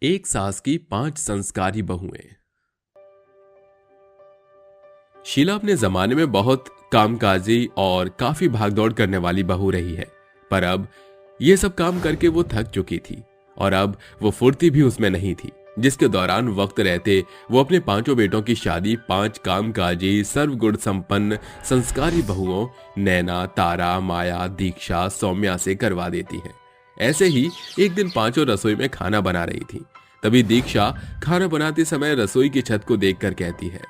एक सास की 5 संस्कारी बहुएं। शीला अपने जमाने में बहुत कामकाजी और काफी भागदौड़ करने वाली बहू रही है, पर अब ये सब काम करके वो थक चुकी थी और अब वो फुर्ती भी उसमें नहीं थी, जिसके दौरान वक्त रहते वो अपने 5 बेटों की शादी 5 कामकाजी सर्वगुण संपन्न संस्कारी बहुओं नैना, तारा, माया, दीक्षा, सौम्या से करवा देती है। ऐसे ही एक दिन 5 रसोई में खाना बना रही थी। तभी दीक्षा खाना बनाते समय रसोई की छत को देखकर कहती है,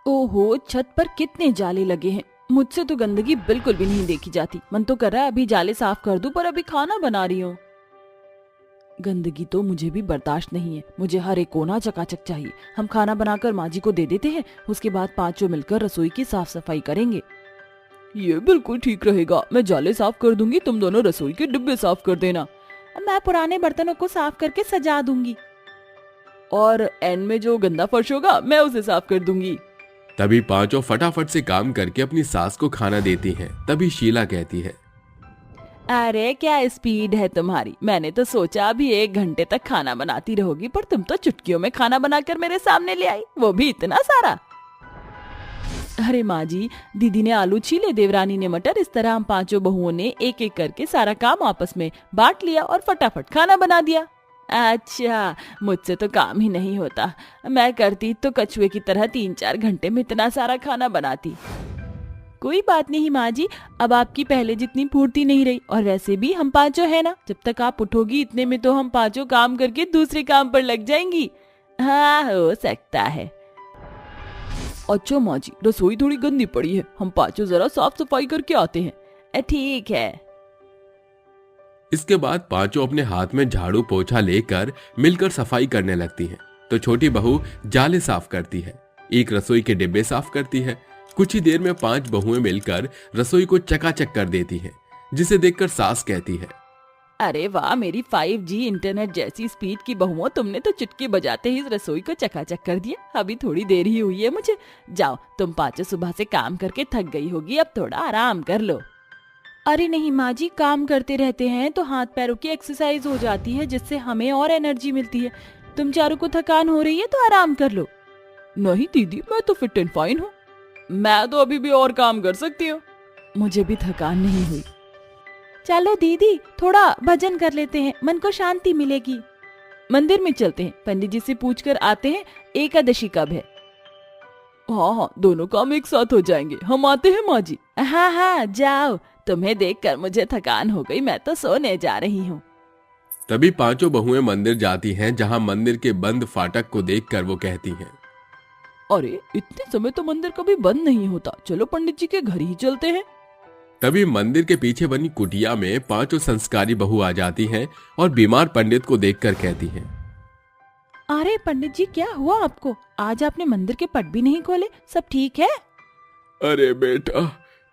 ओहो, छत पर कितने जाले लगे हैं। मुझसे तो गंदगी बिल्कुल भी नहीं देखी जाती। मन तो कर रहा है अभी जाले साफ कर दूं, पर अभी खाना बना रही हूँ। गंदगी तो मुझे भी बर्दाश्त नहीं है। मुझे हर एक कोना चकाचक चाहिए। हम खाना बनाकर माँ जी को दे देते हैं, उसके बाद 5 मिलकर रसोई की साफ सफाई करेंगे। ये बिल्कुल ठीक रहेगा। मैं जाले साफ कर दूंगी, तुम दोनों रसोई के डिब्बे साफ कर देना। मैं पुराने बर्तनों को साफ करके सजा दूंगी और एंड में जो गंदा फर्श होगा मैं उसे साफ कर दूंगी। तभी 5 फटाफट से काम करके अपनी सास को खाना देती हैं। तभी शीला कहती है, अरे क्या स्पीड है तुम्हारी। मैंने तो सोचा अभी 1 घंटे तक खाना बनाती रहोगी, पर तुम तो चुटकियों में खाना बनाकर मेरे सामने ले आई, वो भी इतना सारा। अरे माँ जी, दीदी ने आलू छीले, देवरानी ने मटर। इस तरह हम 5 बहुओं ने एक एक करके सारा काम आपस में बांट लिया और फटाफट खाना बना दिया। अच्छा, मुझसे तो काम ही नहीं होता। मैं करती तो कछुए की तरह 3-4 घंटे में इतना सारा खाना बनाती। कोई बात नहीं माँ जी, अब आपकी पहले जितनी फुर्ती नहीं रही, और वैसे भी हम 5 है ना। जब तक आप उठोगी इतने में तो हम 5 काम करके दूसरे काम पर लग जाएंगी। हाँ, हो सकता है। अच्छा माँ जी, रसोई थोड़ी गंदी पड़ी है, हम 5 जरा साफ सफाई करके आते हैं। ठीक है। इसके बाद 5 अपने हाथ में झाड़ू पोछा लेकर मिलकर सफाई करने लगती हैं। तो छोटी बहू जाले साफ करती है, एक रसोई के डिब्बे साफ करती है। कुछ ही देर में 5 बहुएं मिलकर रसोई को चकाचक कर देती हैं, जिसे देखकर सास कहती है, अरे वाह, मेरी 5G इंटरनेट जैसी स्पीड की बहुओं, तुमने तो चुटकी बजाते ही इस रसोई को चकाचक कर दिया। अभी थोड़ी देर ही हुई है मुझे। जाओ, तुम 5 सुबह से काम करके थक गई होगी, अब थोड़ा आराम कर लो। अरे नहीं माँ जी, काम करते रहते हैं तो हाथ पैरों की एक्सरसाइज हो जाती है, जिससे हमें और एनर्जी मिलती है। तुम चारों को थकान हो रही है तो आराम कर लो। नहीं दीदी, मैं तो फिट एंड फाइन हूँ। मैं तो अभी भी और काम कर सकती हूँ। मुझे भी थकान नहीं हुई। चलो दीदी, थोड़ा भजन कर लेते हैं, मन को शांति मिलेगी। मंदिर में चलते हैं, पंडित जी से पूछकर आते हैं एकादशी कब है। हाँ हाँ, दोनों काम एक साथ हो जाएंगे। हम आते हैं माँ जी। हाँ हाँ, जाओ। तुम्हें देखकर मुझे थकान हो गई, मैं तो सोने जा रही हूँ। तभी 5 बहुएं मंदिर जाती हैं, जहां मंदिर के बंद फाटक को देखकर वो कहती हैं, अरे इतने समय तो मंदिर कभी बंद नहीं होता। चलो पंडित जी के घर ही चलते हैं। तभी मंदिर के पीछे बनी कुटिया में 5 संस्कारी बहू आ जाती हैं और बीमार पंडित को देखकर कहती हैं, अरे पंडित जी, क्या हुआ आपको? आज आपने मंदिर के पट भी नहीं खोले, सब ठीक है? अरे बेटा,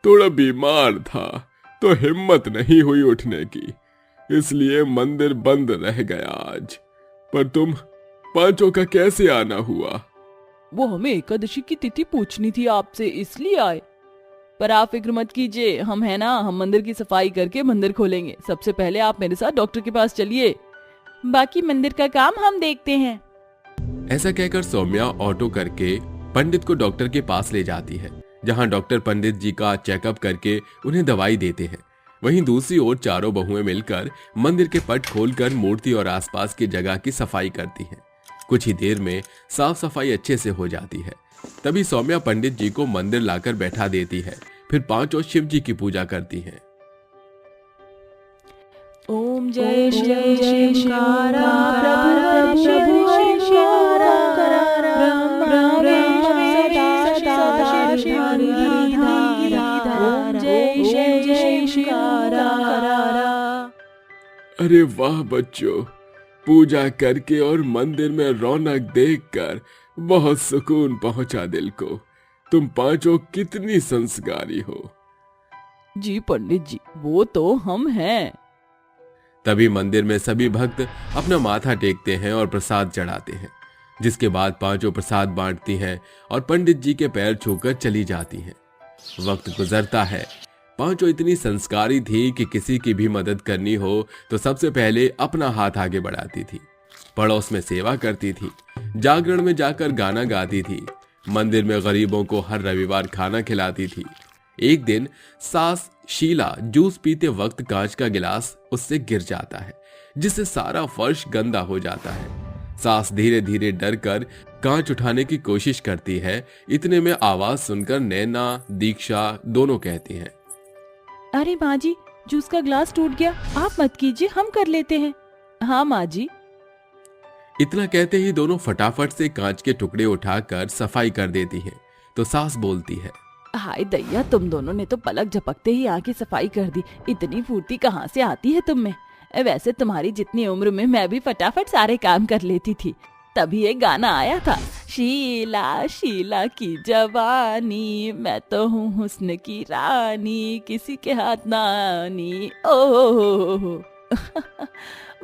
थोड़ा बीमार था तो हिम्मत नहीं हुई उठने की, इसलिए मंदिर बंद रह गया आज। पर तुम 5 का कैसे आना हुआ? वो हमें एकादशी की तिथि पूछनी थी आपसे, इसलिए आए। पर आप फिक्र मत कीजिए, हम है ना, हम मंदिर की सफाई करके मंदिर खोलेंगे। सबसे पहले आप मेरे साथ डॉक्टर के पास चलिए, बाकी मंदिर का काम हम देखते हैं। ऐसा कहकर सौम्या ऑटो करके पंडित को डॉक्टर के पास ले जाती है, जहां डॉक्टर पंडित जी का चेकअप करके उन्हें दवाई देते हैं। वहीं दूसरी ओर 4 बहुएं मिलकर मंदिर के पट खोलकर मूर्ति और आसपास की जगह की सफाई करती हैं। कुछ ही देर में साफ सफाई अच्छे से हो जाती है। तभी सौम्या पंडित जी को मंदिर लाकर बैठा देती है, फिर 5 शिव जी की पूजा करती हैं। ओम जय जय शंकर प्रभु शंकर अरे वाह बच्चों, पूजा करके और मंदिर में रौनक देखकर बहुत सुकून पहुंचा दिल को। तुम 5 कितनी संस्कारी हो। जी पंडित जी, वो तो हम हैं। तभी मंदिर में सभी भक्त अपना माथा टेकते हैं और प्रसाद चढ़ाते हैं, जिसके बाद 5 प्रसाद बांटती हैं और पंडित जी के पैर छूकर चली जाती हैं। वक्त गुजरता है। 5 इतनी संस्कारी थी कि किसी की भी मदद करनी हो तो सबसे पहले अपना हाथ आगे बढ़ाती थी। पड़ोस में सेवा करती थी, जागरण में जाकर गाना गाती थी, मंदिर में गरीबों को हर रविवार खाना खिलाती थी। एक दिन सास शीला जूस पीते वक्त कांच का गिलास उससे गिर जाता है, जिससे सारा फर्श गंदा हो जाता है। सास धीरे धीरे डर कर कांच उठाने की कोशिश करती है। इतने में आवाज सुनकर नैना दीक्षा दोनों कहती हैं, अरे माँ जी, जूस का ग्लास टूट गया, आप मत कीजिए, हम कर लेते हैं। हाँ माँ जी। इतना कहते ही दोनों फटाफट से कांच के टुकड़े उठाकर सफाई कर देती हैं। तो सास बोलती है, हाय दैया, तुम दोनों ने तो पलक झपकते ही आके सफाई कर दी। इतनी फुर्ती कहाँ से आती है तुम में? वैसे तुम्हारी जितनी उम्र में मैं भी फटाफट सारे काम कर लेती थी। तभी एक गाना आया था, शीला शीला की जवानी, मैं तो हूँ हुस्न की रानी, किसी के हाथ ना आनी। ओ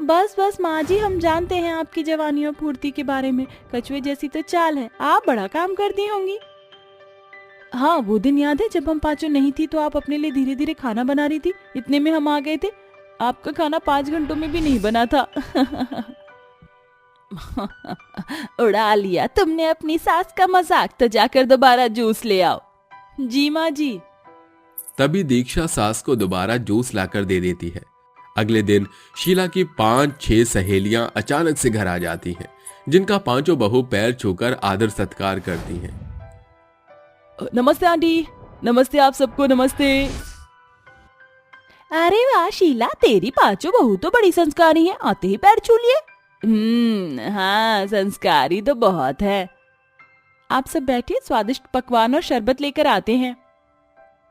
बस बस माँ जी, हम जानते हैं आपकी जवानी और फुर्ती के बारे में। कछुए जैसी तो चाल है, आप बड़ा काम करती होंगी। हाँ, वो दिन याद है जब हम पांचों नहीं थी तो आप अपने लिए धीरे धीरे खाना बना रही थी। इतने में हम आ गए थे। आपका खाना 5 घंटों में भी नहीं बना था। उड़ा लिया तुमने अपनी सास का मजाक, तो जाकर दोबारा जूस ले आओ। जी माँ जी। तभी दीक्षा सास को दोबारा जूस लाकर दे देती है। अगले दिन शीला की 5-6 सहेलियां अचानक से घर आ जाती हैं, जिनका पांचों बहू पैर छूकर आदर सत्कार करती हैं। नमस्ते आंटी। नमस्ते आप सबको, नमस्ते। अरे वाह शीला, तेरी पांचों बहू तो बड़ी संस्कारी है, आते ही पैर छू लिए। हाँ, संस्कारी तो बहुत है। आप सब बैठिए, स्वादिष्ट पकवान और शरबत लेकर आते हैं।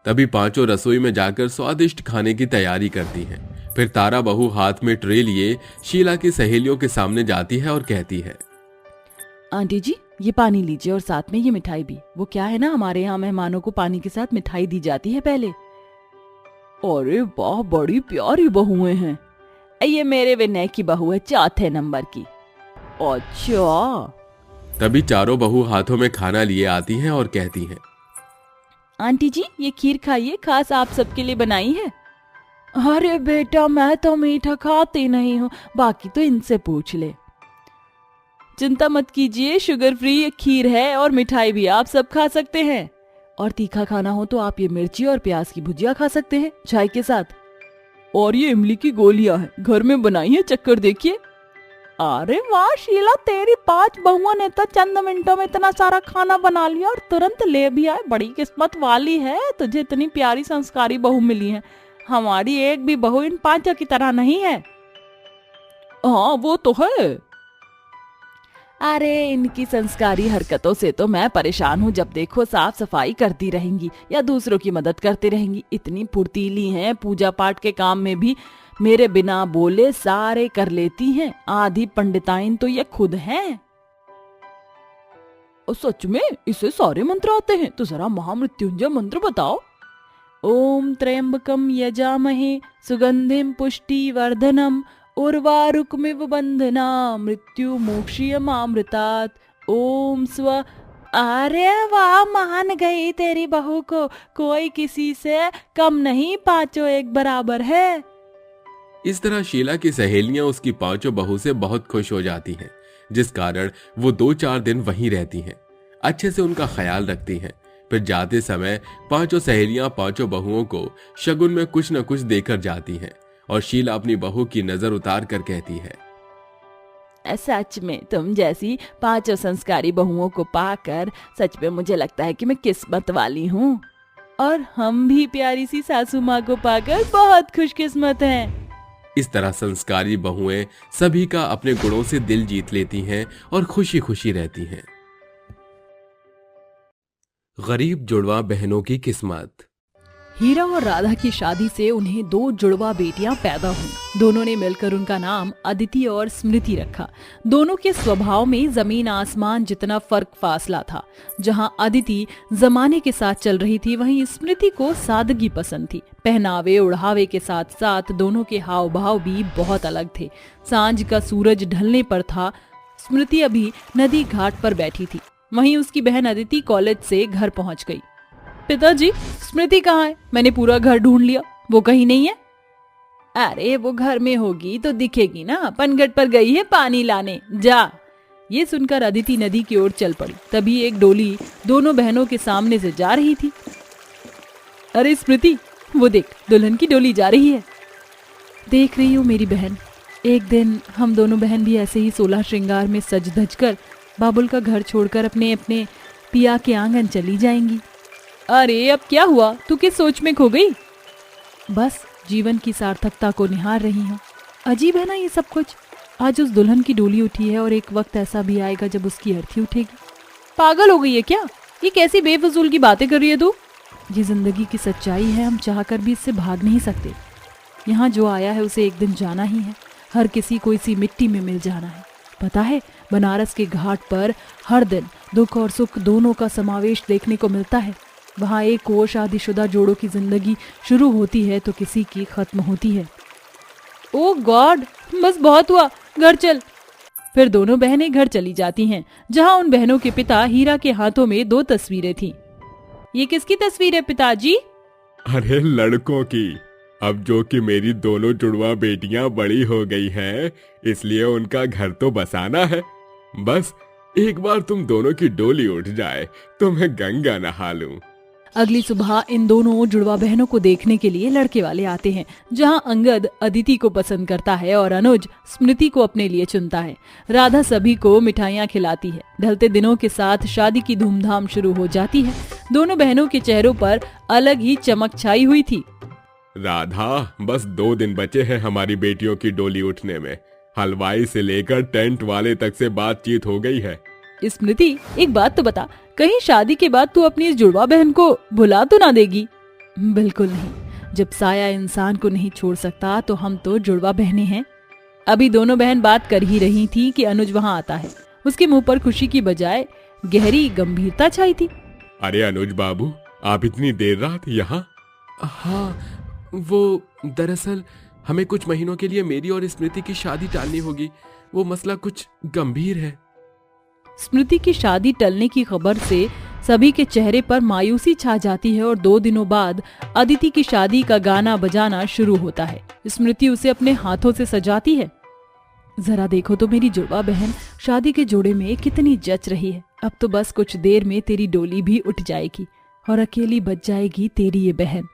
तभी पांचों रसोई में जाकर स्वादिष्ट खाने की तैयारी करती हैं। फिर तारा बहू हाथ में ट्रे लिए शीला की सहेलियों के सामने जाती है और कहती है, आंटी जी, ये पानी लीजिए और साथ में ये मिठाई भी। वो क्या है ना, हमारे यहाँ मेहमानों को पानी के साथ मिठाई दी जाती है पहले। अरे वाह, बड़ी प्यारी बहुएं हैं। ये मेरे विनय की बहू है, 4थे नंबर की। अच्छा। तभी चारों बहू हाथों में खाना लिए आती हैं और कहती हैं, आंटी जी, ये खीर खाइए, खास आप सबके लिए बनाई है। अरे बेटा, मैं तो मीठा खाती नहीं हूँ, बाकी तो इनसे पूछ ले। चिंता मत कीजिए, शुगर फ्री खीर है और मिठाई भी आप सब खा सकते हैं। और तीखा खाना हो तो आप ये मिर्ची और प्याज की भुजिया खा सकते हैं चाय के साथ। और ये इमली की गोलियां हैं, घर में बनाई है, चक्कर देखिए। अरे वाह शीला, तेरी 5 बहुओं ने तो चंद मिनटों में इतना सारा खाना बना लिया और तुरंत ले भी आए। बड़ी किस्मत वाली है, तुझे इतनी प्यारी संस्कारी बहू मिली है। हमारी एक भी बहू इन 5 की तरह नहीं है। हाँ, वो तो है। अरे इनकी संस्कारी हरकतों से तो मैं परेशान हूँ। जब देखो साफ सफाई करती रहेंगी या दूसरों की मदद करती रहेंगी। इतनी फुर्तीली हैं, पूजा पाठ के काम में भी मेरे बिना बोले सारे कर लेती हैं। आधी पंडिताइन तो ये खुद हैं। और सच में इसे सारे मंत्र आते हैं? तो जरा महामृत्युंजय मंत्र बताओ। ओम त्र्यंबकम यजामहे सुगंधिम पुष्टि वर्धनम उर्वारुकमिव बंधना मृत्यु मोक्षीयमामृतात्। ओम स्व। अरे वाह, मान गई तेरी बहू को। कोई किसी से कम नहीं, 5 एक बराबर है। इस तरह शीला की सहेलियां उसकी 5 बहू से बहुत खुश हो जाती हैं, जिस कारण वो 2-4 दिन वहीं रहती हैं, अच्छे से उनका ख्याल रखती हैं। फिर जाते समय 5 सहेलियां 5 बहुओं को शगुन में कुछ न कुछ देकर जाती हैं और शीला अपनी बहू की नजर उतार कर कहती है, सच में तुम जैसी 5 संस्कारी बहुओं को पाकर सच में मुझे लगता है कि मैं किस्मत वाली हूँ। और हम भी प्यारी सी सासू माँ को पाकर बहुत खुशकिस्मत हैं। इस तरह संस्कारी बहुएं सभी का अपने गुणों से दिल जीत लेती हैं और खुशी खुशी रहती हैं। गरीब जुड़वा बहनों की किस्मत। हीरा और राधा की शादी से उन्हें 2 जुड़वा बेटियां पैदा हुईं। दोनों ने मिलकर उनका नाम अदिति और स्मृति रखा। दोनों के स्वभाव में जमीन आसमान जितना फर्क फासला था। जहां अदिति जमाने के साथ चल रही थी, वहीं स्मृति को सादगी पसंद थी। पहनावे ओढ़ावे के साथ साथ दोनों के हाव भाव भी बहुत अलग थे। सांझ का सूरज ढलने पर था। स्मृति अभी नदी घाट पर बैठी थी, वहीं उसकी बहन अदिति कॉलेज से घर पहुंच गई। पिताजी, स्मृति कहाँ है? मैंने पूरा घर ढूंढ लिया, वो कहीं नहीं है। अरे वो घर में होगी तो दिखेगी ना, पनघट पर गई है पानी लाने, जा। ये सुनकर अदिति नदी की ओर चल पड़ी। तभी एक डोली दोनों बहनों के सामने से जा रही थी। अरे स्मृति, वो देख, दुल्हन की डोली जा रही है। देख रही हूँ मेरी बहन, एक दिन हम दोनों बहन भी ऐसे ही 16 श्रृंगार में सज धज कर बाबुल का घर छोड़कर अपने अपने पिया के आंगन चली जाएंगी। अरे अब क्या हुआ, तू किस सोच में खो गई? बस जीवन की सार्थकता को निहार रही हूँ। अजीब है ना ये सब कुछ। आज उस दुल्हन की डोली उठी है और एक वक्त ऐसा भी आएगा जब उसकी अर्थी उठेगी। पागल हो गई है क्या? ये कैसी बेफजूल की बातें कर रही है तू? ये जिंदगी की सच्चाई है, हम चाहकर भी इससे भाग नहीं सकते। यहाँ जो आया है उसे एक दिन जाना ही है। हर किसी को इसी मिट्टी में मिल जाना है। पता है, बनारस के घाट पर हर दिन दुख और सुख दोनों का समावेश देखने को मिलता है। वहाँ एक और शादीशुदा जोड़ों की जिंदगी शुरू होती है तो किसी की खत्म होती है। ओ गॉड, बस बहुत हुआ, घर चल। फिर दोनों बहनें घर चली जाती हैं, जहाँ उन बहनों के पिता हीरा के हाथों में 2 तस्वीरें थीं। ये किसकी तस्वीर है पिताजी? अरे लड़कों की। अब जो कि मेरी दोनों जुड़वा बेटियां बड़ी हो गई हैं, इसलिए उनका घर तो बसाना है। बस एक बार तुम दोनों की डोली उठ जाए तो मैं गंगा नहा लूं। अगली सुबह इन दोनों जुड़वा बहनों को देखने के लिए लड़के वाले आते हैं, जहां अंगद अदिति को पसंद करता है और अनुज स्मृति को अपने लिए चुनता है। राधा सभी को मिठाइयाँ खिलाती है। ढलते दिनों के साथ शादी की धूमधाम शुरू हो जाती है। दोनों बहनों के चेहरों पर अलग ही चमक छाई हुई थी। राधा, बस 2 दिन बचे हैं हमारी बेटियों की डोली उठने में। हलवाई से लेकर टेंट वाले तक से बातचीत हो गई है। स्मृति, एक बात तो बता, कहीं शादी के बाद तू अपनी इस जुड़वा बहन को भुला तो ना देगी? बिल्कुल नहीं। जब साया इंसान को नहीं छोड़ सकता तो हम तो जुड़वा बहनें हैं। अभी दोनों बहन बात कर ही रही थी कि अनुज वहाँ आता है। उसके मुंह पर खुशी की बजाय गहरी गंभीरता छाई थी। अरे अनुज बाबू, आप इतनी देर रात यहाँ? हाँ, वो दरअसल हमें कुछ महीनों के लिए मेरी और स्मृति की शादी टालनी होगी। वो मसला कुछ गंभीर है। स्मृति की शादी टलने की खबर से सभी के चेहरे पर मायूसी छा जाती है और 2 दिनों बाद अदिति की शादी का गाना बजाना शुरू होता है। स्मृति उसे अपने हाथों से सजाती है। जरा देखो तो मेरी जुड़वा बहन शादी के जोड़े में कितनी जच रही है। अब तो बस कुछ देर में तेरी डोली भी उठ जाएगी और अकेली बच जाएगी तेरी ये बहन।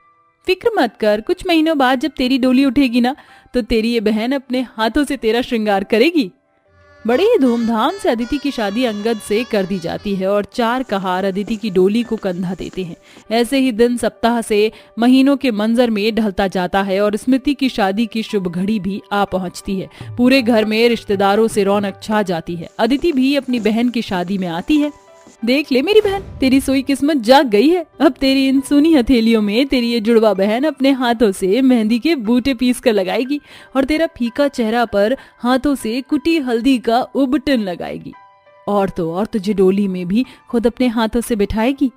फिक्र मत कर, कुछ महीनों बाद जब तेरी डोली उठेगी ना, तो तेरी ये बहन अपने हाथों से तेरा श्रृंगार करेगी। बड़े ही धूमधाम से अदिति की शादी अंगद से कर दी जाती है और 4 कहार अदिति की डोली को कंधा देते हैं। ऐसे ही दिन सप्ताह से महीनों के मंजर में ढलता जाता है और स्मृति की शादी की शुभ घड़ी भी आ पहुंचती है। पूरे घर में रिश्तेदारों से रौनक छा जाती है। अदिति भी अपनी बहन की शादी में आती है। देख ले मेरी बहन, तेरी सोई किस्मत जाग गई है। अब तेरी इन सूनी हथेलियों में तेरी ये जुड़वा बहन अपने हाथों से मेहंदी के बूटे पीस कर लगाएगी और तेरा फीका चेहरा पर हाथों से कुटी हल्दी का उबटन लगाएगी। और तो और तुझे डोली में भी खुद अपने हाथों से बिठाएगी।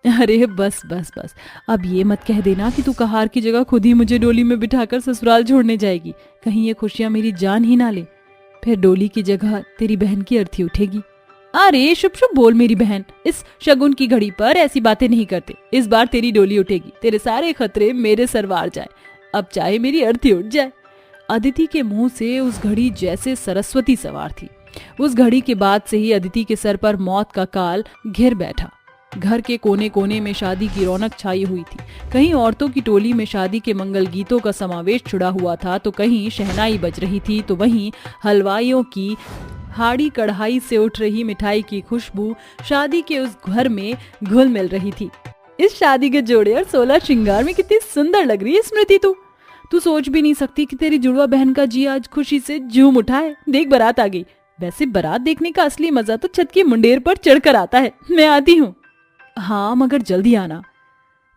अरे बस बस बस, अब ये मत कह देना कि तू कहार की जगह खुद ही मुझे डोली में बिठाकर ससुराल छोड़ने जाएगी। कहीं ये खुशियां मेरी जान ही ना ले। फिर डोली की जगह तेरी बहन की अर्थी उठेगी। अरे शुभ शुभ बोल मेरी बहन, इस शगुन की घड़ी पर ऐसी बातें नहीं करते। इस बार तेरी डोली उठेगी, तेरे सारे खतरे मेरे सरवार जाए। अब चाहे मेरी अर्थी उठ जाए। अदिति के मुंह से उस घड़ी जैसे सरस्वती सवार थी। उस घड़ी के बाद से ही अदिति के सर पर मौत का काल घिर बैठा। घर के कोने कोने में शादी की रौनक छाई हुई थी। कहीं औरतों की टोली में शादी के मंगल गीतों का समावेश छुड़ा हुआ था, तो कहीं शहनाई बज रही थी, तो वहीं हलवाइयों की हाड़ी कढ़ाई से उठ रही मिठाई की खुशबू शादी के उस घर में घुल मिल रही थी। इस शादी के जोड़े और 16 श्रृंगार में कितनी सुंदर लग रही है स्मृति। तू सोच भी नहीं सकती कि तेरी जुड़वा बहन का जी आज खुशी से झूम उठा है। देख, बारात आ गई। वैसे बारात देखने का असली मजा तो छत की मुंडेर पर चढ़कर आता है। मैं आती हूँ। हाँ, मगर जल्दी आना।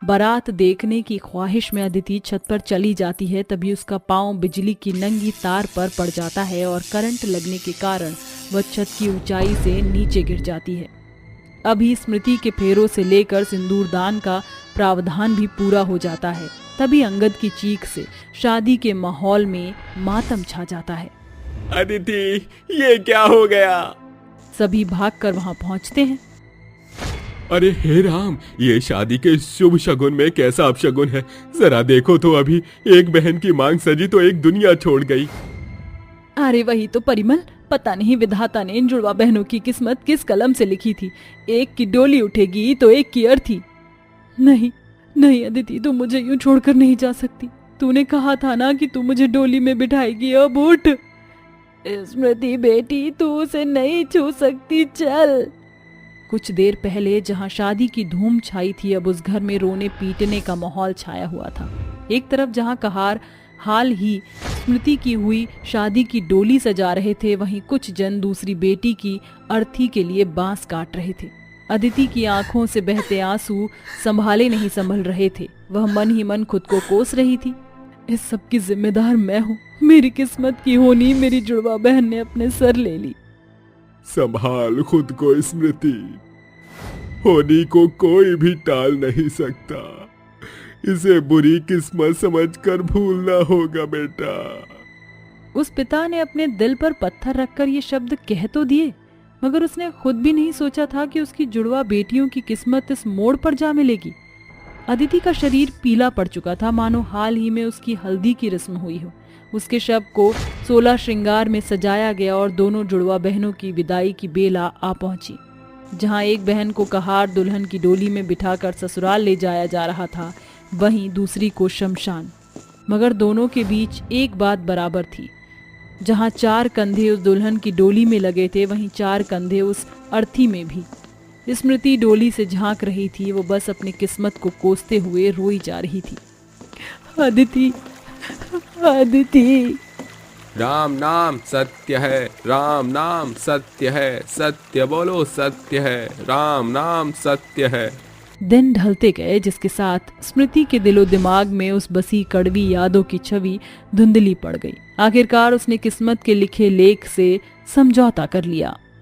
बारात देखने की ख्वाहिश में अदिति छत पर चली जाती है। तभी उसका पांव बिजली की नंगी तार पर पड़ जाता है और करंट लगने के कारण वह छत की ऊंचाई से नीचे गिर जाती है। अभी स्मृति के फेरों से लेकर सिंदूरदान का प्रावधान भी पूरा हो जाता है। तभी अंगद की चीख से शादी के माहौल में मातम छा जाता है। अदिति, ये क्या हो गया? सभी भागकर वहां पहुंचते हैं। अरे हे राम, ये शादी के शुभ शगुन में कैसा अपशगुन है। जरा देखो तो, अभी एक बहन की मांग सजी तो एक दुनिया छोड़ गई। अरे वही तो परिमल, पता नहीं विधाता ने इन जुड़वा बहनों की किस्मत किस कलम से लिखी थी। एक की डोली उठेगी तो एक की अर्थी। नहीं नहीं अदिति, तू मुझे यूं छोड़कर नहीं जा सकती। तूने कहा था ना कि तू मुझे डोली में बिठाएगी। अब उठ। स्मृति बेटी, तू उसे नहीं छू सकती, चल। कुछ देर पहले जहां शादी की धूम छाई थी, अब उस घर में रोने पीटने का माहौल छाया हुआ था। एक तरफ जहां कहार हाल ही स्मृति की हुई शादी की डोली सजा रहे थे, वहीं कुछ जन दूसरी बेटी की अर्थी के लिए बांस काट रहे थे। अदिति की आंखों से बहते आंसू संभाले नहीं संभल रहे थे। वह मन ही मन खुद को कोस रही थी। इस सब की जिम्मेदार मैं हूँ। मेरी किस्मत की होनी मेरी जुड़वा बहन ने अपने सर ले ली। संभाल खुद को स्मृति, होनी को कोई भी टाल नहीं सकता। इसे बुरी किस्मत समझकर भूलना होगा बेटा। उस पिता ने अपने दिल पर पत्थर रखकर ये शब्द कह तो दिए, मगर उसने खुद भी नहीं सोचा था कि उसकी जुड़वा बेटियों की किस्मत इस मोड़ पर जा मिलेगी। अदिति का शरीर पीला पड़ चुका था, मानो हाल ही में उसकी हल्दी की रस्म हुई हो। उसके शव को 16 श्रृंगार में सजाया गया और दोनों जुड़वा बहनों की विदाई की बेला आ पहुंची। जहां एक बहन को कहार दुल्हन की डोली में बिठाकर ससुराल ले जाया जा रहा था, वहीं दूसरी को शमशान। मगर दोनों के बीच एक बात बराबर थी। जहां 4 कंधे उस दुल्हन की डोली में लगे थे, वहीं 4 कंधे उस अर्थी में भी। स्मृति डोली से झांक रही थी। वो बस अपनी किस्मत को कोसते हुए रोई जा रही थी। अदिति, अदिति। राम नाम सत्य है, राम नाम सत्य है, सत्य बोलो सत्य है, राम नाम सत्य है। दिन ढलते गए, जिसके साथ स्मृति के दिलो दिमाग में उस बसी कड़वी यादों की छवि धुंधली पड़ गई। आखिरकार उसने किस्मत के लिखे लेख से समझौता कर लिया।